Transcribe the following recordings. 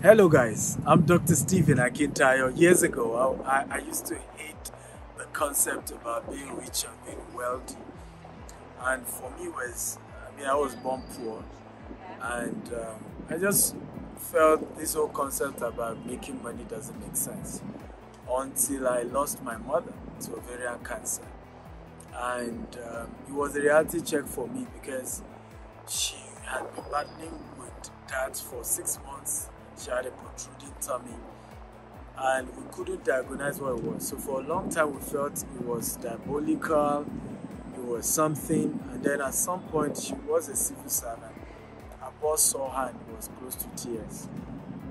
Hello guys, I'm Dr. Stephen Akintayo. Years ago, I used to hate the concept about being rich and being wealthy. And for me I was born poor. And I just felt this whole concept about making money doesn't make sense. Until I lost my mother to ovarian cancer. And it was a reality check for me because she had been battling with that for 6 months. She had a protruding tummy and we couldn't diagnose what it was. So for a long time we felt it was diabolical, it was something, and then at some point she was a civil servant. Her boss saw her and was close to tears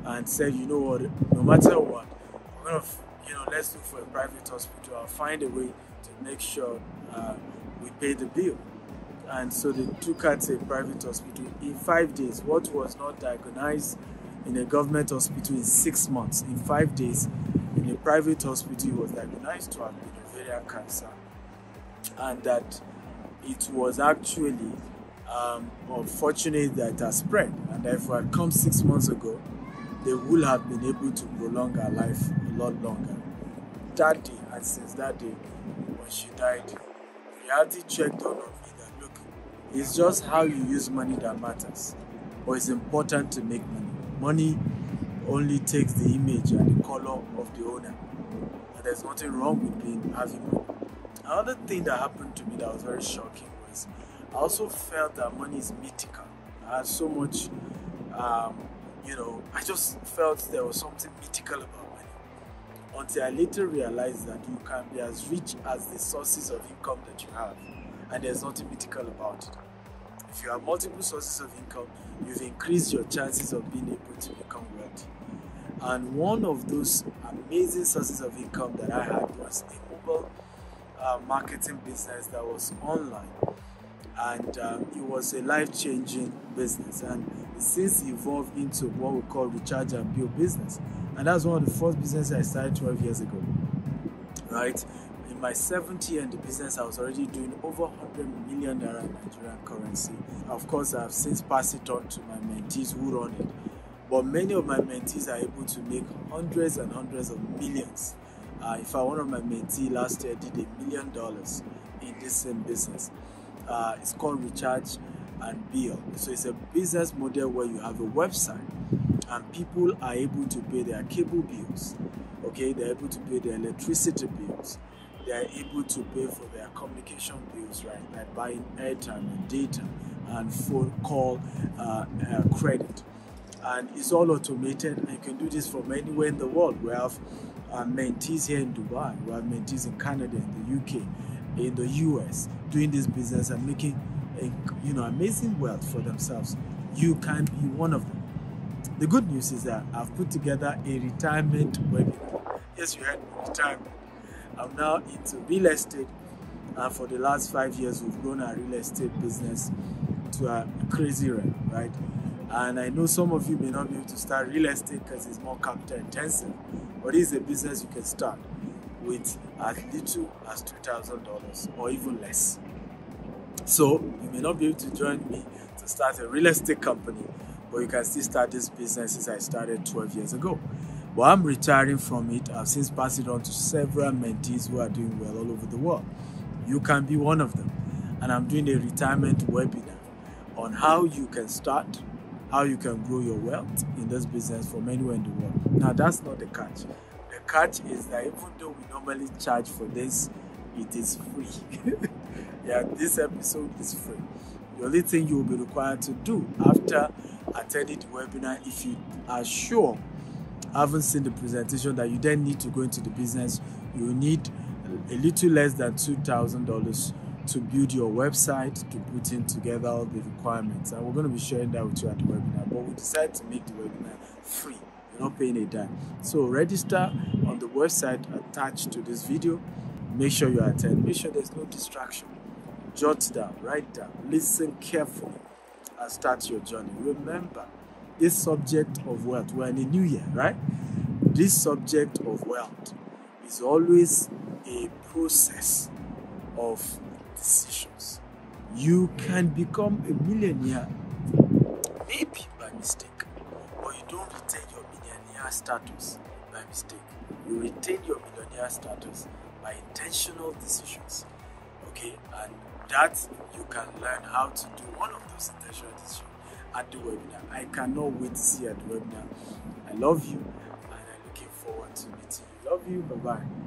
and said, you know what, no matter what, we're gonna let's look for a private hospital. I'll find a way to make sure we pay the bill. And so they took her to a private hospital. In 5 days, what was not diagnosed in a government hospital in 6 months, in 5 days, in a private hospital, it was diagnosed to have been ovarian cancer. And that it was actually unfortunate that it has spread. And if it had come 6 months ago, they would have been able to prolong her life a lot longer. That day, and since that day, when she died, reality checked on me that look, it's just how you use money that matters. But it's important to make money. Money only takes the image and the color of the owner. And there's nothing wrong with having money. Another thing that happened to me that was very shocking was I also felt that money is mythical. I had so much, I just felt there was something mythical about money. Until I later realized that you can be as rich as the sources of income that you have. And there's nothing mythical about it. If you have multiple sources of income, you've increased your chances of being able to become wealthy. And one of those amazing sources of income that I had was a mobile marketing business that was online. And it was a life-changing business. And it's since evolved into what we call recharge and build business. And that's one of the first businesses I started 12 years ago. Right? In my 7th year in the business, I was already doing over 100 million naira in Nigerian currency. Of course, I have since passed it on to my mentees who run it. But many of my mentees are able to make hundreds and hundreds of millions. In fact, one of my mentees last year did $1 million in this same business. It's called Recharge and Bill. So it's a business model where you have a website and people are able to pay their cable bills. Okay, they're able to pay their electricity bills. They are able to pay for their communication bills, right? Like buying airtime and data and phone call credit. And it's all automated, and you can do this from anywhere in the world. We have mentees here in Dubai, we have mentees in Canada, in the UK, in the US, doing this business and making amazing wealth for themselves. You can be one of them. The good news is that I've put together a retirement webinar. Yes, you heard me, retirement. I'm now into real estate, and for the last 5 years we've grown our real estate business to a crazy rate, right? And I know some of you may not be able to start real estate because it's more capital intensive, but it's a business you can start with as little as $2,000 or even less. So you may not be able to join me to start a real estate company, but you can still start this business since I started 12 years ago. But I'm retiring from it. I've since passed it on to several mentees who are doing well all over the world. You can be one of them. And I'm doing a retirement webinar on how you can start, how you can grow your wealth in this business from anywhere in the world. Now, that's not the catch. The catch is that even though we normally charge for this, it is free. Yeah, this episode is free. The only thing you will be required to do after attending the webinar, if you are sure, haven't seen the presentation, that you then need to go into the business, you need a little less than $2,000 to build your website, to put in together all the requirements. And we're going to be sharing that with you at the webinar. But we decided to make the webinar free. You're not paying a dime. So register on the website attached to this video. Make sure you attend. Make sure there's no distraction. Jot down, write down, listen carefully, and start your journey. Remember, this subject of wealth, we're in a new year, right? This subject of wealth is always a process of decisions. You can become a millionaire, maybe by mistake, but you don't retain your millionaire status by mistake. You retain your millionaire status by intentional decisions. Okay, and that you can learn how to do one of those intentional decisions at the webinar. I cannot wait to see you at the webinar. I love you, and I'm looking forward to meeting you. Love you. Bye bye.